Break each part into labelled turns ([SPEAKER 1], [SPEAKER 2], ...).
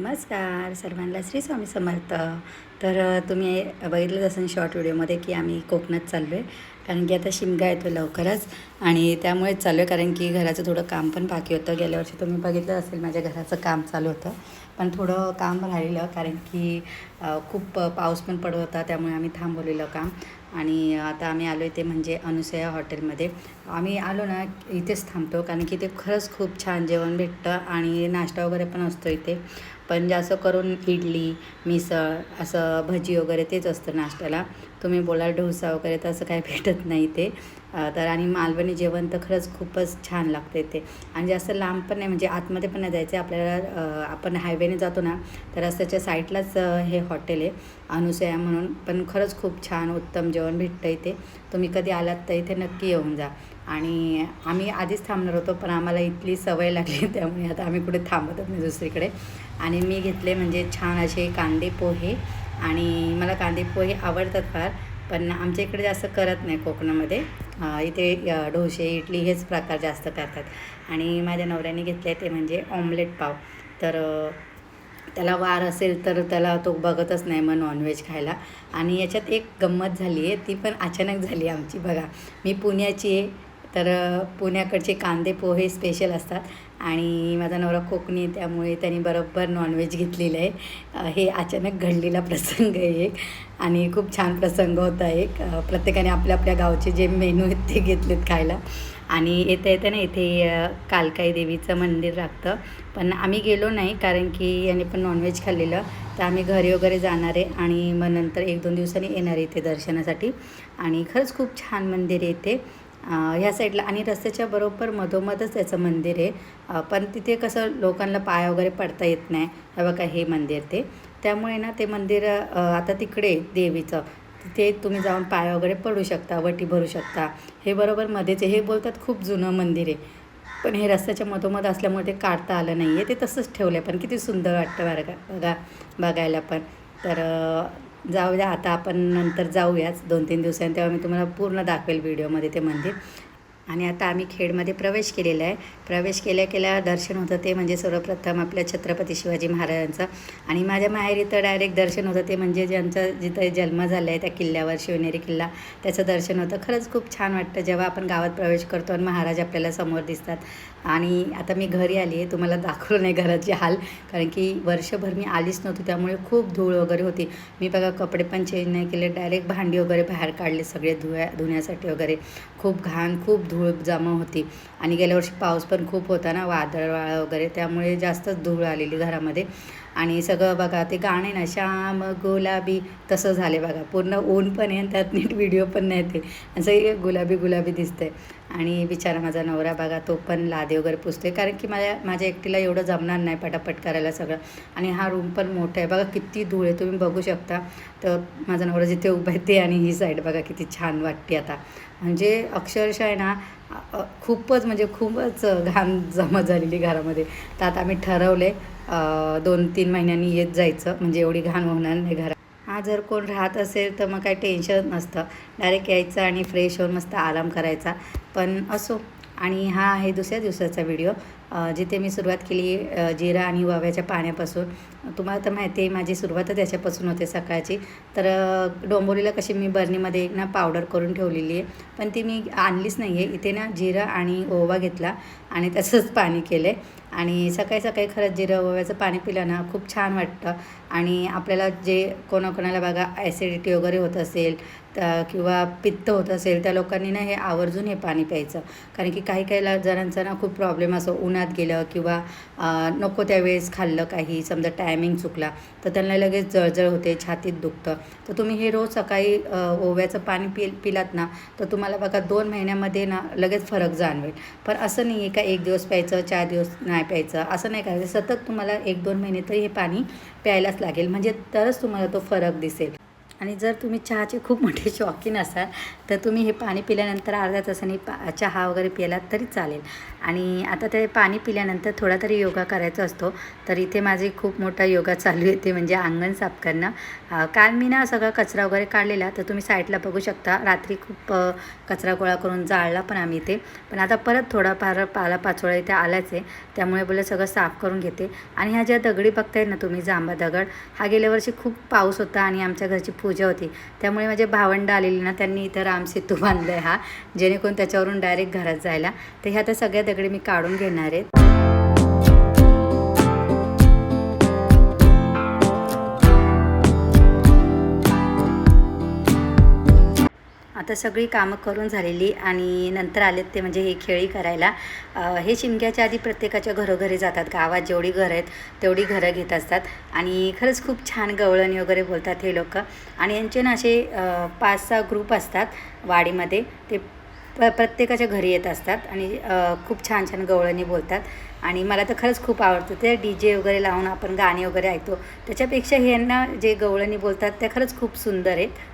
[SPEAKER 1] नमस्कार सर्वांना, श्री स्वामी समर्थ. तर तुम्ही बघितलं असेल शॉर्ट व्हिडिओमध्ये की आम्ही कोकणात चाललो आहे. कारण की आता शिमगा येतो लवकरच आणि त्यामुळेच चाललो आहे. कारण की घराचं थोडं काम पण बाकी होतं. गेल्या वर्षी तुम्ही बघितलं असेल माझ्या घराचं काम चालू होतं, पण थोडं काम राहिलं कारण की खूप पाऊस पण पडत होता. त्यामुळे आम्ही थांबवलेलं काम. आणि आता आम्ही आलो आहे ते म्हणजे अनुसया हॉटेलमध्ये. आम्ही आलो ना इथेच थांबतो कारण की ते खरंच खूप छान जेवण भेटतं आणि नाश्ता वगैरे पण असतो इथे. पण जास्त करून इडली, मिसळ, असं भजी वगैरे तेच असतं नाश्त्याला. तुम्ही बोलाल डोसा वगैरे तर असं काही भेटत नाही ते. तर आणि मालवणी जेवण तर खरंच खूपच छान लागते ते. आणि जास्त लांब पण नाही, म्हणजे आतमध्ये पण नाही जायचं आपल्याला. आपण हायवेने जातो ना तर रस्त्याच्या साईडलाच हे हॉटेल आहे अनुसया म्हणून. पण खरंच खूप छान उत्तम जेवण भेटतं इथे. तुम्ही कधी आलात तर इथे नक्की येऊन जा. आणि आम्ही आधीच थांबणार होतो, पण आम्हाला इथली सवय लागली त्यामुळे आता आम्ही कुठे थांबतच नाही दुसरीकडे. आणि मी घेतले म्हणजे छान असे कांदे पोहे. आणि मला कांदे पोहे आवडतात फार, पण आमच्या इकडे जास्त करत नाही कोकणामध्ये. इथे डोसे, इडली हेच प्रकार जास्त करतात. आणि माझ्या नवऱ्याने घेतले ते म्हणजे ऑमलेट पाव. तर त्याला वार असेल तर त्याला तो बघतच नाही मग नॉनव्हेज खायला. आणि याच्यात एक गंमत झाली आहे, ती पण अचानक झाली आमची. बघा, मी पुण्याची आहे, तर पुण्याकडचे कांदे पोहे स्पेशल असतात. आणि माझा नवरा कोकणी आहे, त्यामुळे त्यांनी बरोबर नॉनव्हेज घेतलेलं आहे. हे अचानक घडलेला प्रसंग आहे एक. आणि खूप छान प्रसंग होता एक. प्रत्येकाने आपल्या आपल्या गावचे जे मेनू आहेत ते घेतलेत खायला. आणि येता येतं ना इथे कालकाई देवीचं मंदिर लागतं, पण आम्ही गेलो नाही कारण की याने पण नॉनव्हेज खाल्लेलं. तर आम्ही घरी वगैरे जाणार आहे आणि मग नंतर 1-2 दिवसांनी येणार आहे इथे दर्शनासाठी. आणि खरंच खूप छान मंदिर आहे इथे. ह्या साईडला आणि रस्त्याच्या बरोबर मधोमधच त्याचं मंदिर आहे. पण तिथे कसं लोकांना पाय वगैरे पडता येत नाही. हे बघा हे मंदिर ते. त्यामुळे ना ते मंदिर आता तिकडे देवीचं तिथे तुम्ही जाऊन पाय वगैरे पडू शकता, वटी भरू शकता. हे बरोबर मध्येच आहे. हे बोलतात खूप जुनं मंदिर आहे, पण हे रस्त्याच्या मधोमध असल्यामुळे ते काढता आलं नाही आहे. ते तसंच ठेवलं आहे, पण किती सुंदर वाटतं बरं का बघा, बघायला पण. तर जाऊ द्या, आता आपण नंतर जाऊयाच 2-3 दिवसांनी, तेव्हा मी तुम्हाला पूर्ण दाखवेल व्हिडिओमध्ये ते मंदिर. आणि आता आम्ही खेडमध्ये प्रवेश केलेला आहे. प्रवेश केल्या केल्या दर्शन होतं ते म्हणजे सर्वप्रथम आपल्या छत्रपती शिवाजी महाराजांचं. आणि माझ्या माहेरी तर डायरेक्ट दर्शन होतं ते म्हणजे ज्यांचा जिथं जन्म झाला आहे त्या किल्ल्यावर, शिवनेरी किल्ला, त्याचं दर्शन होतं. खरंच खूप छान वाटतं जेव्हा आपण गावात प्रवेश करतो आणि महाराज आपल्याला समोर दिसतात. आणि आता मी घरी आली आहे, तुम्हाला दाखवलं नाही घराची हाल, कारण की वर्षभर मी आलीच नव्हती, त्यामुळे खूप धूळ वगैरे होती. मी बघा कपडे पण चेंज नाही केले, डायरेक्ट भांडी वगैरे बाहेर काढले सगळे धुण्यासाठी वगैरे. खूप घाण, खूप धूळ जमा होती. आणि गेल्या वर्षी पाऊस पण खूप होता ना, वादळ वगैरे, त्यामुळे जास्तच धूळ आलेली घरामध्ये. आणि सगळं बघा ते गाणे ना, श्याम गुलाबी, तसं झाले बघा. पूर्ण ऊन पण आहे आणि त्यात नीट व्हिडिओ पण नाही ते, असं गुलाबी गुलाबी दिसतंय. आणि बिचारा माझा नवरा बघा, तो पण लादे वगैरे पुसतोय, कारण की माझ्या एकटीला एवढं जमणार नाही पटापट करायला सगळं. आणि हा रूम पण मोठा आहे बघा, किती धूळ आहे तुम्ही बघू शकता. तर माझा नवरा जिथे उभा आहे ते आणि ही साईड बघा किती छान वाटते आता. म्हणजे अक्षरशः आहे ना, खूपच म्हणजे खूपच घाण जमा झालेली घरामध्ये. तर आता आम्ही ठरवले 2-3 महिन्यांनी येत जायचं, म्हणजे एवढी घाण होणार नाही घरात. हा जर कोण राहत असेल तर मग काही टेन्शन नसतं, डायरेक्ट यायचं आणि फ्रेश होऊन मस्त आराम करायचा. पण असो. आणि हा आहे दुसऱ्या दिवसाचा व्हिडिओ, जिथे मी सुरुवात केली जिरा आणि ओव्याच्या पाण्यापासून. तुम्हाला तर माहिती आहे माझी सुरुवातच याच्यापासून होते सकाळची. तर डोंबोलीला कशी मी बरणीमध्ये ना पावडर करून ठेवलेली आहे, पण ती मी आणलीच नाही आहे. इथे ना जिरा आणि ओवा घेतला आणि त्याचंच पाणी केलं आहे. आणि सकाळी सकाळी खरंच जिरं ओव्याचं पाणी पिलं ना खूप छान वाटतं. आणि आपल्याला जे कोणाकोणाला बघा ॲसिडिटी वगैरे होत असेल किंवा पित्त होत असेल, त्या लोकांनी ना हे आवर्जून हे पाणी प्यायचं. कारण की काही काही जणांचा ना खूप प्रॉब्लेम असो, उन्हात गेलं किंवा नको त्यावेळेस खाल्लं काही, समजा टायमिंग चुकला तर त्यांना लगेच जळजळ होते, छातीत दुखतं. तर तुम्ही हे रोज सकाळी ओव्याचं पाणी पिलात ना, तर तुम्हाला बघा 2 महिन्यामध्ये ना लगेच फरक जाणवेल. पण असं नाही आहे का 1 दिवस प्यायचं, 4 दिवस नाही प्यायचं, असं नाही करायचं. सतत तुम्हाला 1-2 महिने तरी हे पाणी प्यायलाच लागेल, म्हणजे तरच तुम्हाला तो फरक दिसेल. आणि जर तुम्ही चहाचे खूप मोठे शौकीन असाल तर तुम्ही हे पाणी पिल्यानंतर अर्ध्या तासाने चहा वगैरे पिलात तरी चालेल. आणि आता ते पाणी पिल्यानंतर थोडा तरी योगा करायचा असतो. तर इथे माझी खूप मोठा योगा चालू आहे, ते म्हणजे अंगण साफ करणं. काल मी ना सगळा कचरा वगैरे काढलेला, तर तुम्ही साईडला बघू शकता. रात्री खूप कचरा गोळा करून जाळला पण आम्ही इथे. पण आता परत थोडाफार पालापाचोळा इथे आलाच आहे, त्यामुळे बोललं सगळं साफ करून घेते. आणि ह्या ज्या दगडी बघताय ना तुम्ही, जांभा दगड, हा गेल्या वर्षी खूप पाऊस होता आणि आमच्या घरची पूजा होती, त्यामुळे माझे भावंड आलेली ना, त्यांनी इथं रामसेतू बांधलं आहे हा, जेणेकरून त्याच्यावरून डायरेक्ट घरात जायला. तर ह्या आता सगळ्या दगडी मी काढून घेणार आहेत. आता सगळी कामं करून झालेली आणि नंतर आलेत ते म्हणजे हे खेळी करायला. हे शिमग्याच्या आधी प्रत्येकाच्या घरोघरी जातात. गावात जेवढी घरं आहेत तेवढी घरं घेत असतात आणि खरंच खूप छान गवळणी वगैरे बोलतात हे लोक. आणि यांचे ना असे 5-6 ग्रुप असतात वाडीमध्ये, ते प्रत्येकाच्या घरी येत असतात आणि खूप छान छान गवळणी बोलतात. आणि मला तर खरंच खूप आवडतं ते DJ वगैरे लावून आपण गाणी वगैरे ऐकतो, त्याच्यापेक्षा हे यांना जे गवळणी बोलतात त्या खरंच खूप सुंदर आहेत.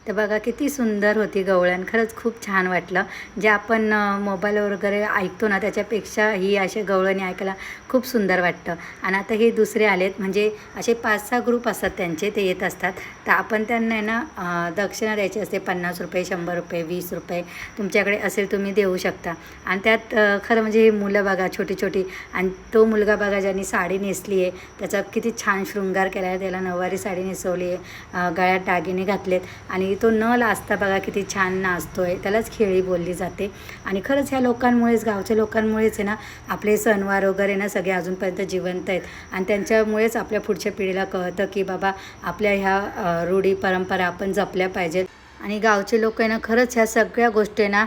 [SPEAKER 1] तर बघा किती सुंदर होती गवळण, खरंच खूप छान वाटलं. जे आपण मोबाईलवर वगैरे ऐकतो ना, त्याच्यापेक्षा ही असे गवळणी ऐकायला खूप सुंदर वाटतं. आणि आता हे दुसरे आलेत, म्हणजे असे 5-6 ग्रुप असतात त्यांचे, ते येत असतात. तर आपण त्यांना आहे ना दक्षिणा द्यायची असते, 50 रुपये, 100 रुपये, 20 रुपये तुमच्याकडे असेल तुम्ही देऊ शकता. आणि त्यात खरं म्हणजे हे मुलं बघा छोटी छोटी, आणि तो मुलगा बघा ज्यांनी साडी नेसली आहे, त्याचा किती छान शृंगार केला आहे, त्याला नऊवारी साडी नेसवली आहे, गळ्यात दागिने घातलेत आणि तो न लाजता बघा किती छान नाचतो आहे. त्यालाच खेळी बोलली जाते. आणि खरंच ह्या लोकांमुळेच, गावच्या लोकांमुळेच आहे ना आपले सणवार वगैरे ना सगळे अजूनपर्यंत जिवंत आहेत. आणि त्यांच्यामुळेच आपल्या पुढच्या पिढीला कळतं की बाबा आपल्या ह्या रूढी परंपरा आपण जपल्या पाहिजेत. आणि गावचे लोक आहे ना खरंच ह्या सगळ्या गोष्टी ना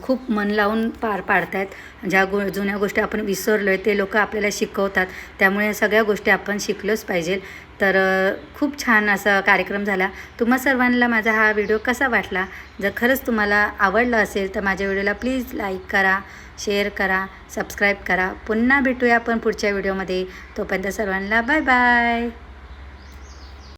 [SPEAKER 1] खूप मन लावून पार पाडत आहेत. ज्या जुन्या गोष्टी आपण विसरलो आहे ते लोक आपल्याला शिकवतात, त्यामुळे या सगळ्या गोष्टी आपण शिकलोच पाहिजे. तर खूप छान असा कार्यक्रम झाला. तुम्हा सर्वांना माझा हा व्हिडिओ कसा वाटला? जर खरंच तुम्हाला आवडला असेल तर माझ्या व्हिडिओला प्लीज लाईक करा, शेअर करा, सबस्क्राईब करा. पुन्हा भेटूया आपण पुढच्या व्हिडिओमध्ये. तोपर्यंत सर्वांना बाय बाय.